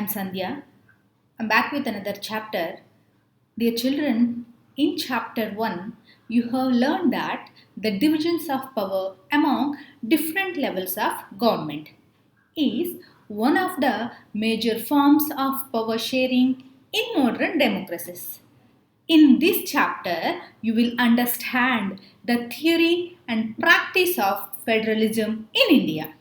Sandhya. I'm back with another chapter. Dear children, in chapter 1, you have learned that the divisions of power among different levels of government is one of the major forms of power sharing in modern democracies. In this chapter, you will understand the theory and practice of federalism in India.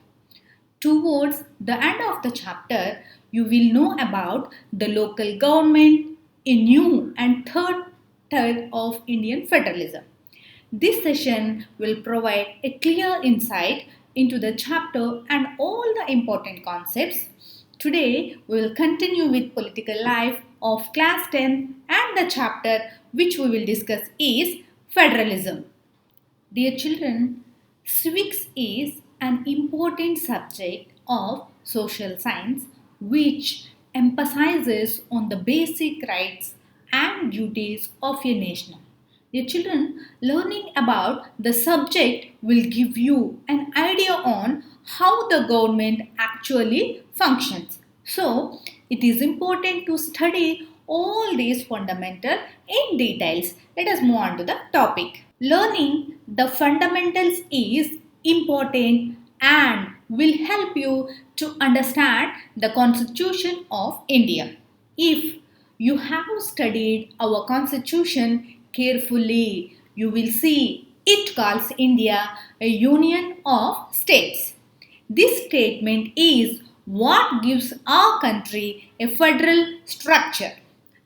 Towards the end of the chapter, you will know about the local government, a new and third type of Indian federalism. This session will provide a clear insight into the chapter and all the important concepts. Today, we will continue with political life of class 10 and the chapter which we will discuss is federalism. Dear children, civics is an important subject of social science which emphasizes on the basic rights and duties of a nation. Dear children, learning about the subject will give you an idea on how the government actually functions. So, it is important to study all these fundamental in details. Let us move on to the topic. Learning the fundamentals is important and will help you to understand the Constitution of India. If you have studied our Constitution carefully, you will see it calls India a union of states. This statement is what gives our country a federal structure.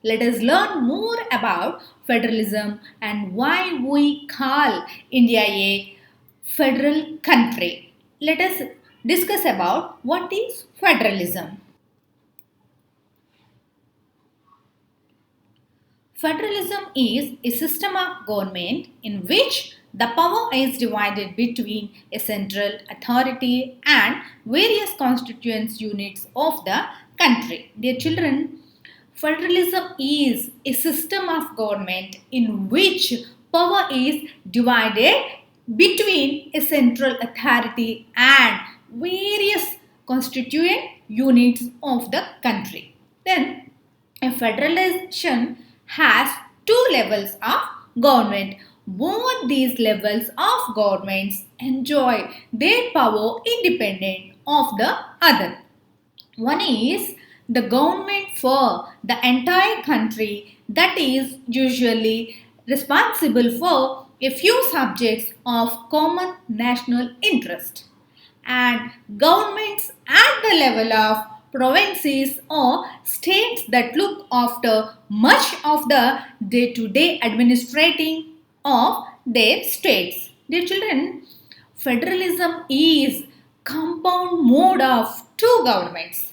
Let us learn more about federalism and why we call India a federal country. Let us discuss about what is federalism. Federalism is a system of government in which the power is divided between a central authority and various constituent units of the country. Dear children, federalism is a system of government in which power is divided between a central authority and various constituent units of the country. Then, a federalization has two levels of government. Both these levels of governments enjoy their power independent of the other. One is the government for the entire country that is usually responsible for a few subjects of common national interest, and governments at the level of provinces or states that look after much of the day-to-day administrating of their states. Dear children, federalism is compound mode of two governments.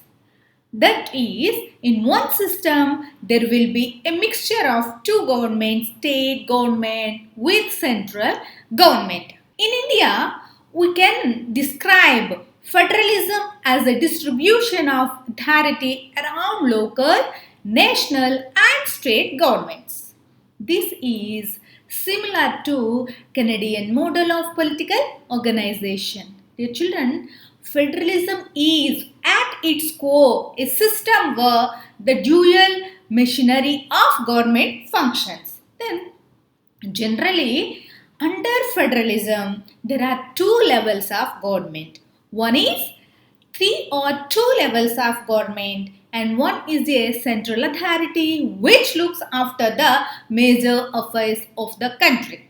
That is, in one system, there will be a mixture of two governments, state government with central government. In India, we can describe federalism as a distribution of authority around local, national, and state governments. This is similar to Canadian model of political organization. Dear children, federalism is at its core a system where the dual machinery of government functions. Then, generally, under federalism, there are two levels of government. One is three or two levels of government, and one is a central authority which looks after the major affairs of the country.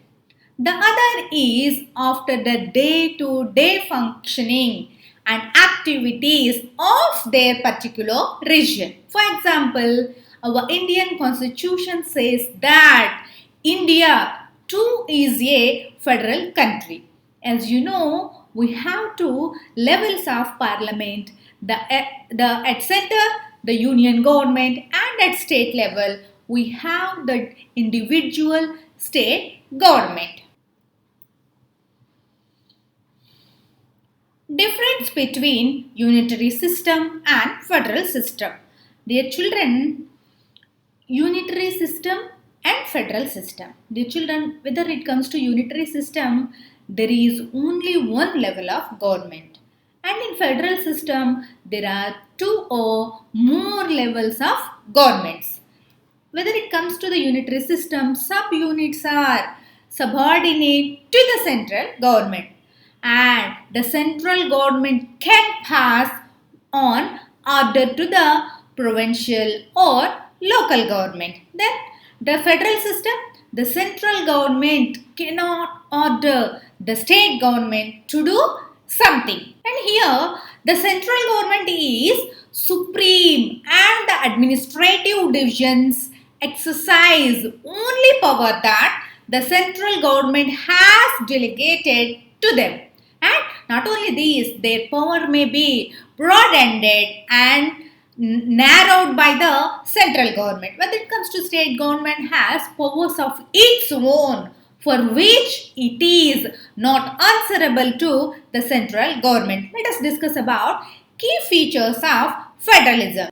The other is after the day-to-day functioning and activities of their particular region. For example, our Indian constitution says that India too is a federal country. As you know, we have two levels of parliament, at center, the union government, and at state level, we have the individual state government. Difference between unitary system and federal system. Dear children, unitary system and federal system. Dear children, whether it comes to unitary system, there is only one level of government. And in federal system, there are two or more levels of governments. Whether it comes to the unitary system, sub-units are subordinate to the central government, and the central government can pass on order to the provincial or local government. Then the federal system, the central government cannot order the state government to do something. And here the central government is supreme and the administrative divisions exercise only power that the central government has delegated to them. And not only these, their power may be broad-ended and narrowed by the central government. When it comes to state government has powers of its own for which it is not answerable to the central government. Let us discuss about key features of federalism.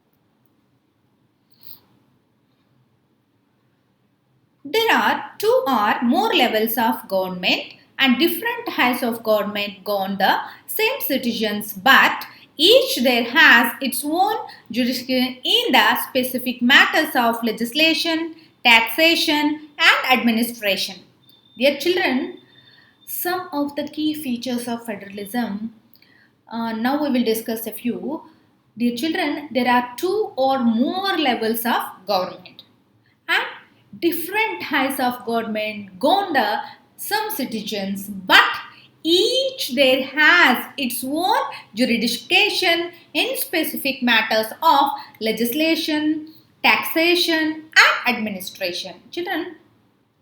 There are two or more levels of government and different types of government govern the same citizens, but each there has its own jurisdiction in the specific matters of legislation, taxation and administration. Dear children, some of the key features of federalism. Now we will discuss a few. Dear children, there are two or more levels of government and different types of government govern the some citizens, but each there has its own jurisdiction in specific matters of legislation, taxation and administration. Children,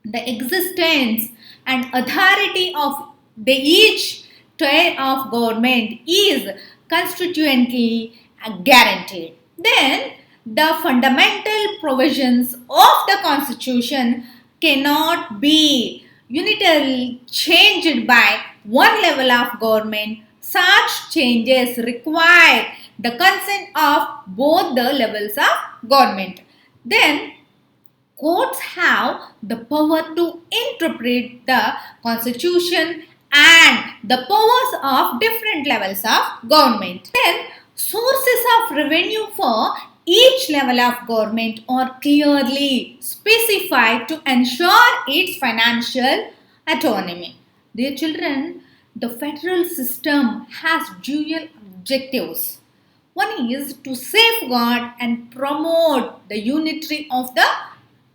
the existence and authority of the each tier of government is constitutionally guaranteed. Then the fundamental provisions of the constitution cannot be unitarily changed by one level of government. Such changes require the consent of both the levels of government. Then courts have the power to interpret the constitution and the powers of different levels of government. Then sources of revenue for each level of government are clearly specified to ensure its financial autonomy. Dear children, the federal system has dual objectives. One is to safeguard and promote the unity of the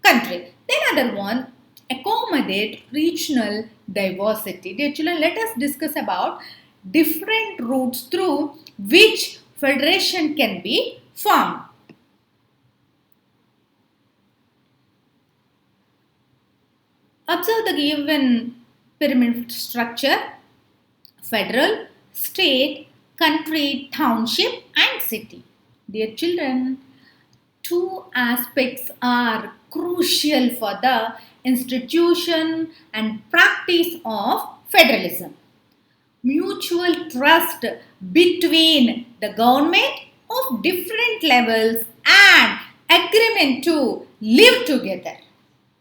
country. Then other one, accommodate regional diversity. Dear children, let us discuss about different routes through which federation can be formed. Observe the given pyramid structure: federal, state, country, township and city. Dear children, two aspects are crucial for the institution and practice of federalism: mutual trust between the government of different levels and agreement to live together.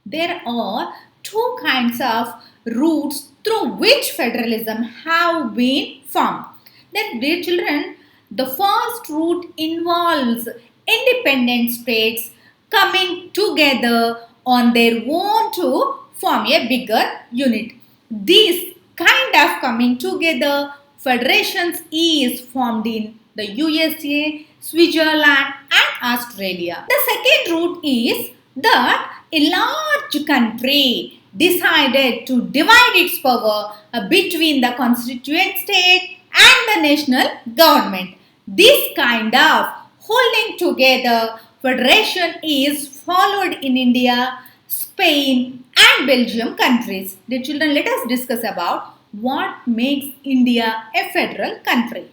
There are two kinds of routes through which federalism have been formed. Then, dear children, the first route involves independent states coming together on their own to form a bigger unit. This kind of coming together federations is formed in the USA, Switzerland and Australia. The second route is that a large country decided to divide its power between the constituent state and the national government. This kind of holding together federation is followed in India, Spain and Belgium countries. Dear children, let us discuss about what makes India a federal country.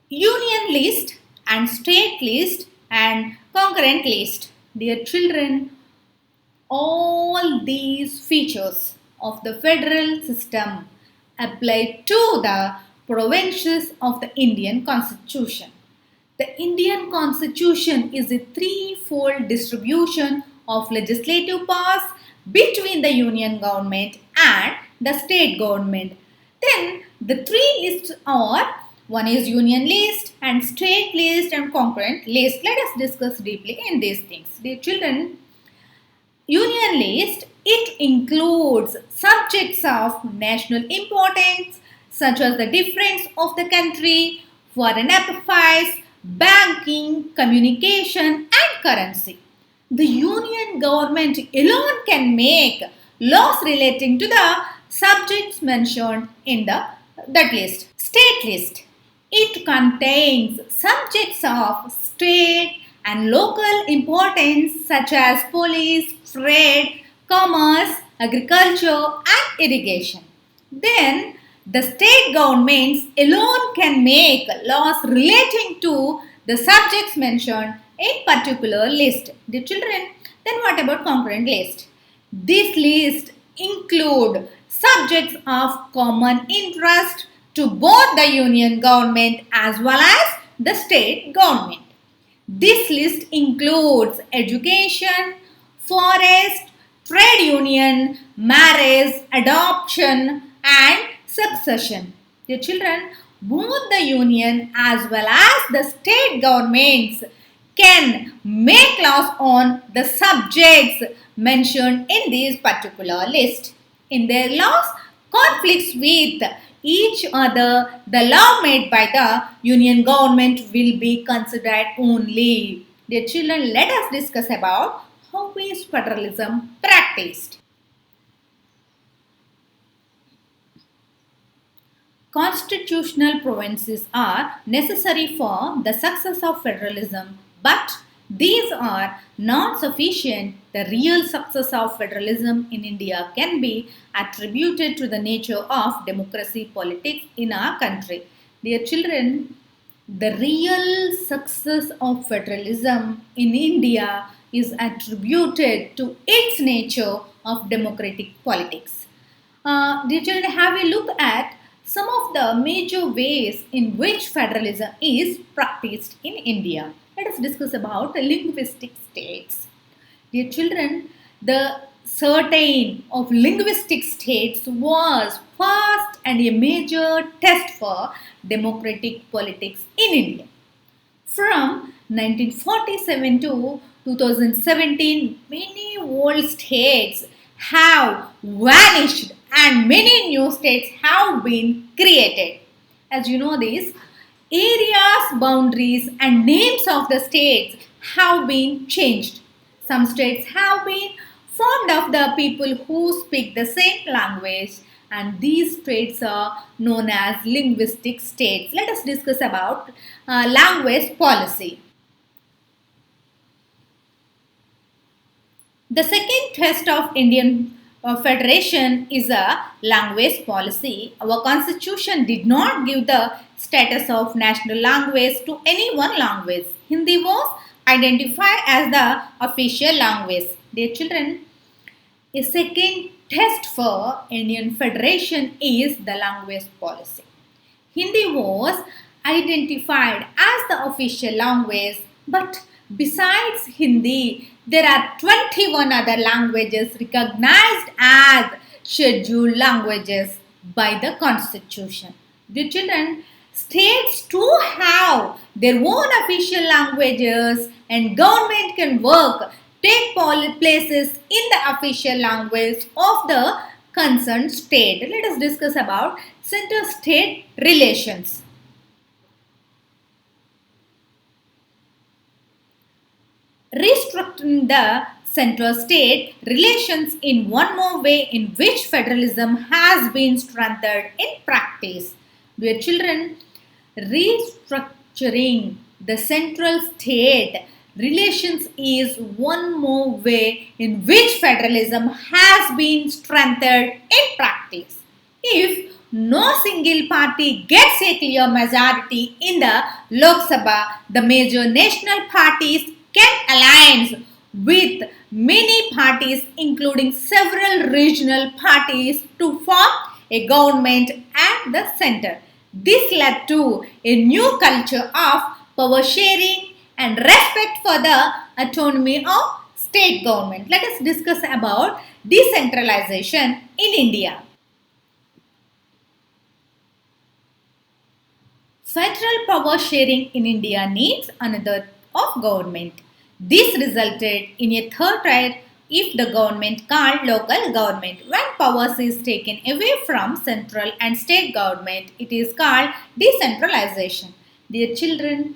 Union list and state list and concurrent list. Dear children, all these features of the federal system apply to the provisions of the Indian Constitution. The Indian Constitution is a threefold distribution of legislative powers between the union government and the state government. Then the three lists are, one is union list and state list and concurrent list. Let us discuss deeply in these things. Dear children, union list, it includes subjects of national importance such as the defense of the country, foreign affairs, banking, communication and currency. The union government alone can make laws relating to the subjects mentioned in that list. State list. It contains subjects of state and local importance such as police, trade, commerce, agriculture and irrigation. Then the state governments alone can make laws relating to the subjects mentioned in particular list. The children, then what about concurrent list? This list include subjects of common interest to both the union government as well as the state government. This list includes education, forest, trade union, marriage, adoption and succession. Dear children, both the union as well as the state governments can make laws on the subjects mentioned in this particular list. In their laws conflicts with each other, the law made by the union government will be considered only. Dear children, let us discuss about how is federalism practiced. Constitutional provinces are necessary for the success of federalism, but these are not sufficient. The real success of federalism in India can be attributed to the nature of democracy politics in our country. Dear children, the real success of federalism in India is attributed to its nature of democratic politics. Dear children, have a look at some of the major ways in which federalism is practiced in India. Let us discuss about linguistic states. Dear children, the certain of linguistic states was first and a major test for democratic politics in India. From 1947 to 2017, many old states have vanished and many new states have been created. As you know this, areas, boundaries and names of the states have been changed. Some states have been formed of the people who speak the same language and these states are known as linguistic states. Let us discuss about language policy. The second test of Indian Federation is a language policy. Our constitution did not give the status of national language to any one language. Hindi was identified as the official language. Dear children, a second test for Indian Federation is the language policy. Hindi was identified as the official language, but besides Hindi, there are 21 other languages recognized as scheduled languages by the Constitution. Dear children, states too have their own official languages and government can work, take places in the official language of the concerned state. Let us discuss about center-state relations. Restructuring the center-state relations in one more way in which federalism has been strengthened in practice. Dear children, restructuring the central state relations is one more way in which federalism has been strengthened in practice. If no single party gets a clear majority in the Lok Sabha, the major national parties can align with many parties including several regional parties to form a government at the center. This led to a new culture of power sharing and respect for the autonomy of state government. Let us discuss about decentralization in India. Federal power sharing in India needs another of government. This resulted in a third tier if the government called local government. When powers is taken away from central and state government, it is called decentralization. Dear children,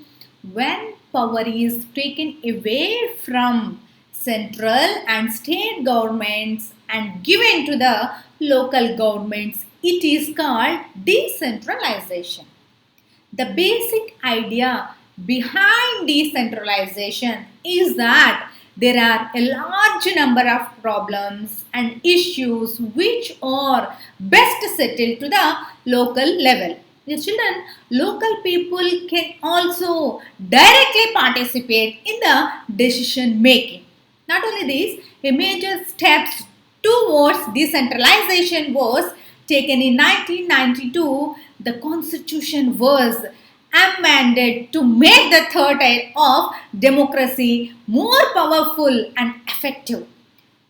when power is taken away from central and state governments and given to the local governments, it is called decentralization. The basic idea behind decentralization is that there are a large number of problems and issues which are best settled to the local level. The children, local people can also directly participate in the decision making. Not only this, a major steps towards decentralization was taken in 1992. The constitution was amended to make the third tier of democracy more powerful and effective.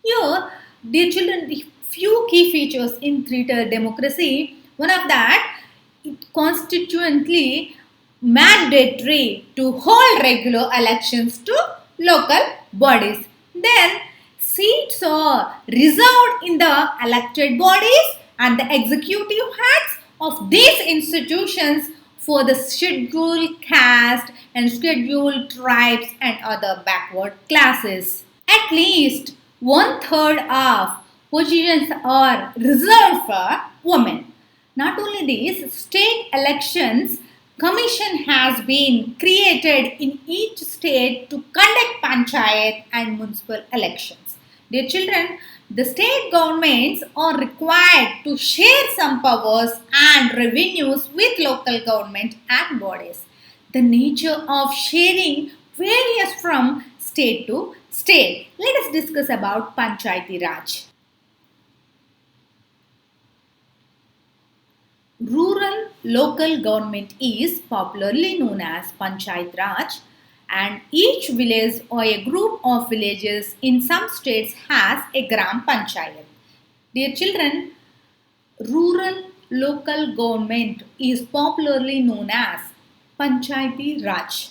Here, dear children, the few key features in three-tier democracy. One of that, it constitutionally mandatory to hold regular elections to local bodies. Then, seats are reserved in the elected bodies and the executive heads of these institutions for the scheduled caste and scheduled tribes and other backward classes. At least one third of positions are reserved for women. Not only this, state elections commission has been created in each state to conduct panchayat and municipal elections. Dear children, the state governments are required to share some powers and revenues with local government and bodies. The nature of sharing varies from state to state. Let us discuss about Panchayati Raj. Rural local government is popularly known as Panchayat Raj, and each village or a group of villages in some states has a Gram Panchayat. Dear children, rural local government is popularly known as Panchayati Raj.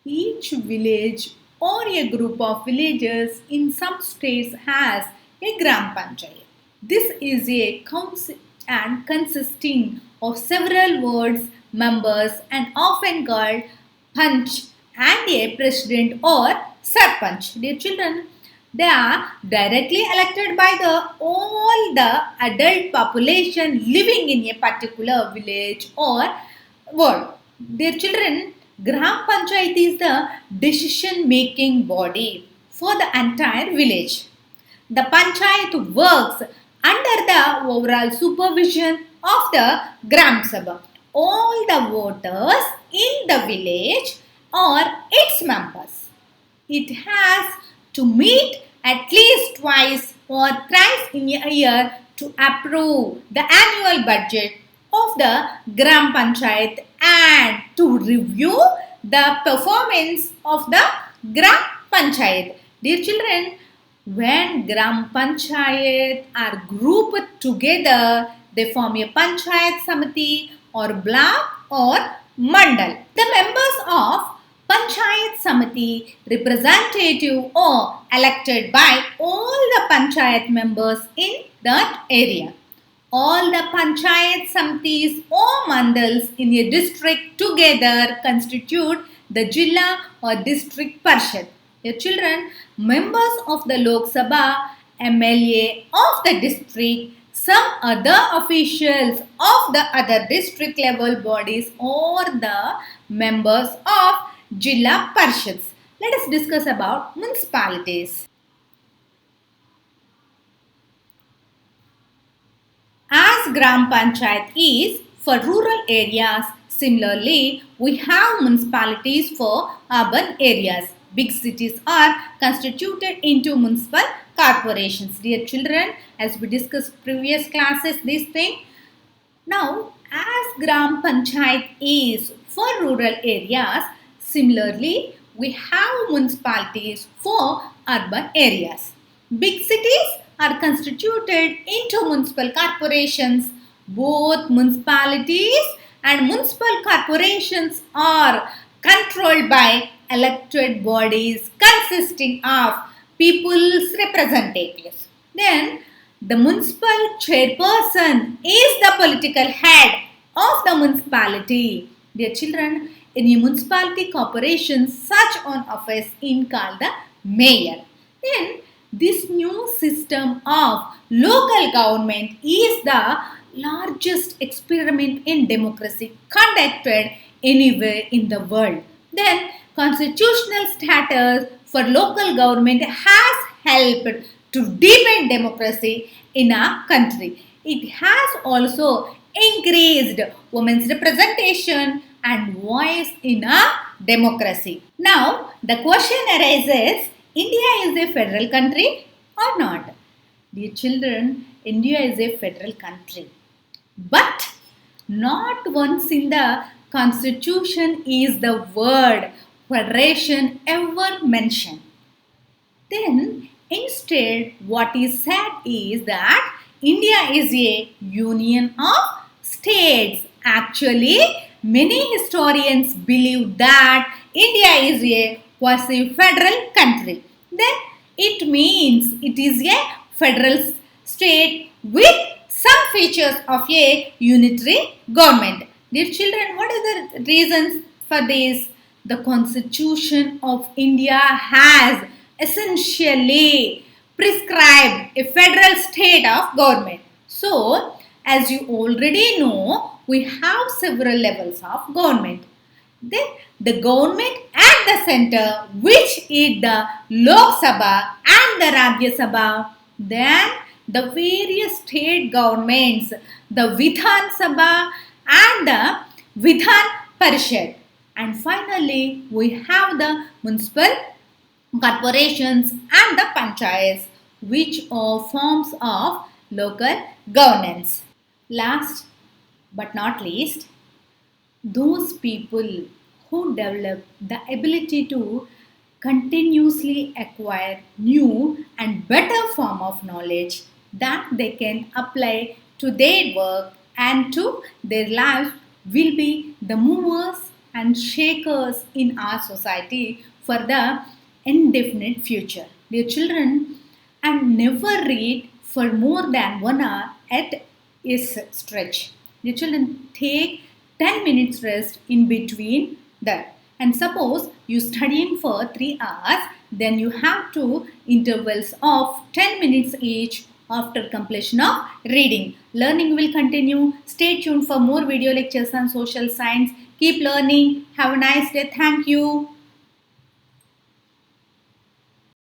Each village or a group of villages in some states has a Gram Panchayat. This is a council and consisting of several wards members and often called Panch and a president or Sarpanch. Dear children, they are directly elected by all the adult population living in a particular village or ward. Dear children, Gram Panchayat is the decision making body for the entire village. The Panchayat works under the overall supervision of the Gram Sabha. All the voters in the village are its members. It has to meet at least twice or thrice in a year to approve the annual budget of the Gram Panchayat and to review the performance of the Gram Panchayat. Dear children, when Gram Panchayat are grouped together, they form a Panchayat Samiti or block or mandal. The members of Panchayat Samiti representative are elected by all the Panchayat members in that area. All the Panchayat Samitis or mandals in a district together constitute the Jilla or district Parshad. Your children, members of the Lok Sabha, MLA of the district, some other officials of the other district level bodies or the members of Jilla Parshads. Let us discuss about municipalities. As Gram Panchayat is for rural areas, similarly, we have municipalities for urban areas. Big cities are constituted into municipal corporations. Dear children, as we discussed previous classes, this thing. Now, as Gram Panchayat is for rural areas, similarly, we have municipalities for urban areas. Big cities are constituted into municipal corporations. Both municipalities and municipal corporations are controlled by elected bodies consisting of people's representatives. Then the municipal chairperson is the political head of the municipality. Dear children, in a municipality corporation, such an office is called the mayor. Then this new system of local government is the largest experiment in democracy conducted anywhere in the world. Then constitutional status for local government has helped to deepen democracy in our country. It has also increased women's representation and voice in a democracy. Now, the question arises, India is a federal country or not? Dear children, India is a federal country. But not once in the constitution is the word federation ever mentioned. Then instead what is said is that India is a union of states. Actually, many historians believe that India is a quasi-federal country. Then it means it is a federal state with some features of a unitary government. Dear children, what are the reasons for this? The Constitution of India has essentially prescribed a federal state of government. So, as you already know, we have several levels of government. Then the government at the center, which is the Lok Sabha and the Rajya Sabha. Then the various state governments, the Vidhan Sabha and the Vidhan Parishad. And finally, we have the municipal corporations and the panchayats, which are forms of local governance. Last but not least, those people who develop the ability to continuously acquire new and better form of knowledge that they can apply to their work and to their life will be the movers and shakers in our society for the indefinite future. Dear children, and never read for more than 1 hour at a stretch. Dear children, take 10 minutes rest in between that. And suppose you studying for 3 hours, then you have two intervals of 10 minutes each after completion of reading. Learning will continue. Stay tuned for more video lectures on social science. Keep learning. Have a nice day. Thank you.